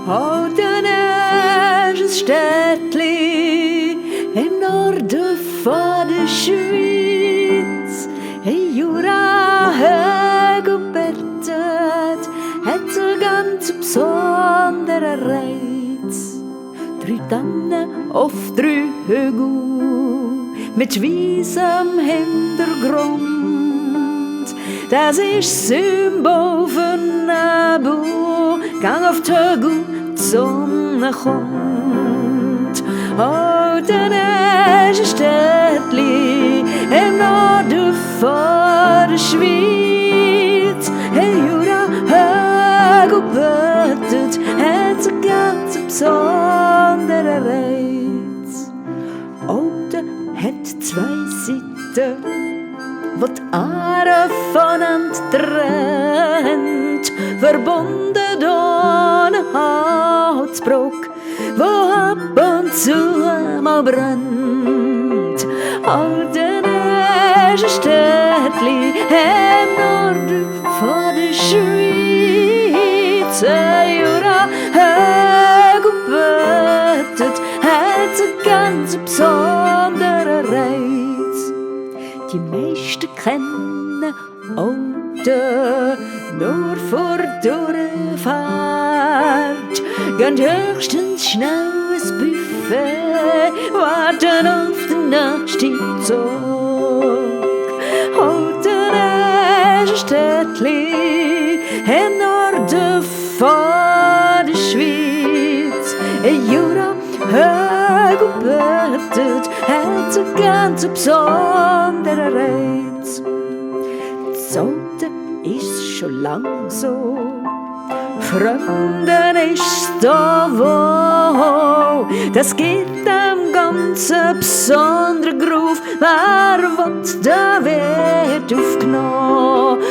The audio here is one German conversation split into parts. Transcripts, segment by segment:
Alteneges Städtli im Norden von der Schweiz. Hey, Jura, hög und bettet, hat einen ganz besonderen Reiz. 3 Tannen auf 3 Hügel mit weißem Hintergrund. Das ist Symbol für Nebel, gang auf die Hügel, die Sonne kommt. Alteneges Städtli im Norden von der Schweiz. Hey, Jura, hög und bettet, hat einen ganz besonderen Reiz. Alten hat 2 Seiten, wo die Aare voneinander trennt, verbunden durch eine Holzbrücke, wo ab und zu mal brennt. Alteneges Städtli im Norden von der Schweiz. Jura, hög und bettet, hat einen ganz besonderen Reiz. Die meisten kennen Alten nur vor Durchfahrt, gehen höchstens schnell ins Buffet, warten auf den nächsten Zug. Alteneges Städtli im Norden von der Schweiz. Jura, hög und bettet, hat einen ganz besonderen Reiz. Das Alte ist schon lang so, Fremden ist da wo. Das gibt dem ganzen besonderen Groove, wer will, da wird aufgenommen.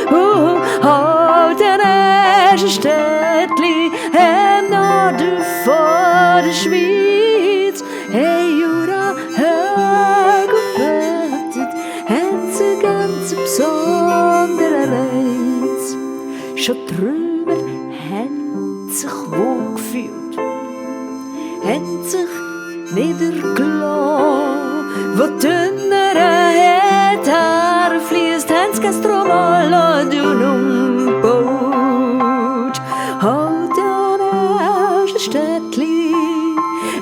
Alteneges Städtli im Norden von der Schweiz. Hey, Jura, hög und bettet, hat einen ganz besonderen Reiz. Schon drüber haben sich wohl gefühlt, haben sich niedergelassen. Wo dünnere Haare fließt, haben sie Gastromol und umgebaut. Alteneges Städtli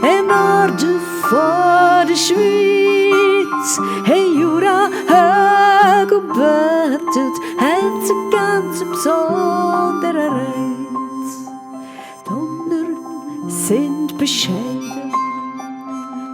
im Norden von der Schweiz. Hey, Jura, hög und bettet, hat einen ganz besonderen Reiz. Die Ottner sind bescheiden,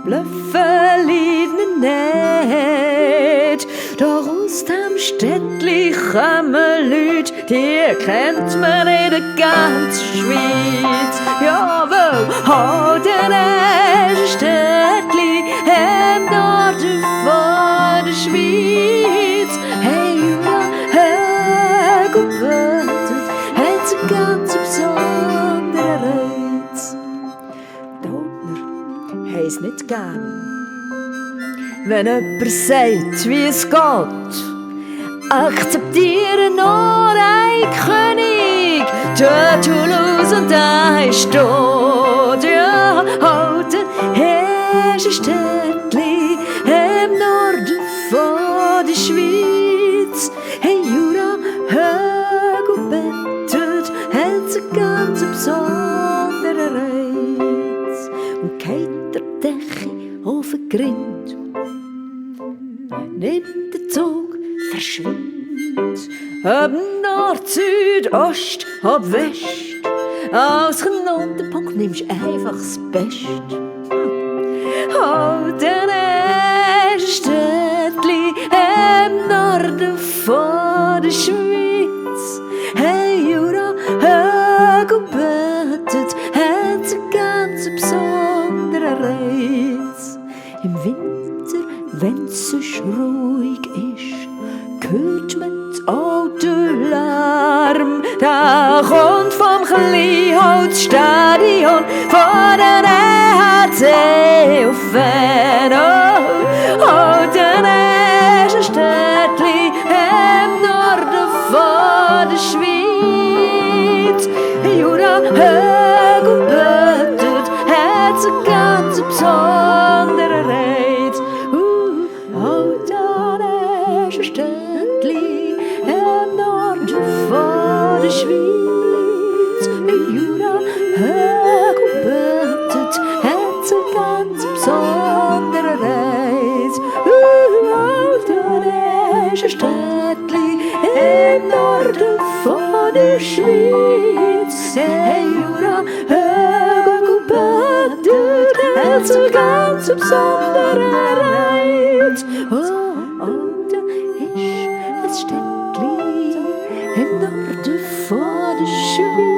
bluffen lieben nicht. Doch aus dem Städtli kommen Leute, die kennt man in der ganzen Schweiz. Jawohl, Alteneges Städtli im Norden von der Schweiz. Hey, Jura, hög und bettet, hat einen ganz besonderen Reiz. Die Ottner haben es nicht gern, wenn jemand sagt, wie es geht. Akzeptieren nur ein König, der Toulouse und ein ist tot. Ja, Alteneges Städtli im Norden von der Schweiz. Hey, Jura, hög und bettet, hat einen ganz besonderen Reiz. Und geht der Decke auf den Grind, nimmt den Zug, verschwindet. Ob Nord, Süd, Ost, ob West, als Knotenpunkt nimmst du einfach das Beste. Alteneges Städtli im Norden von der Schweiz. Hey, Jura, hög und bettet, hat einen ganz besonderen Reiz. Im Winter, wenn's so ruhig ist, hört man das Autolärm. Der kommt vom Kleinholzstadion von der EHC auf Venlo. Alteneges Städtli im Norden von der Schweiz. Jura, hög und Schweiz, Jura, hög und bettet, hat sie ganz besondere Reise. Alter Städtli im Norden von der Schweiz, Jura, hög und bettet, hat sie ganz besondere Reise. Da ist ein Städtli im Norden von der Schweiz.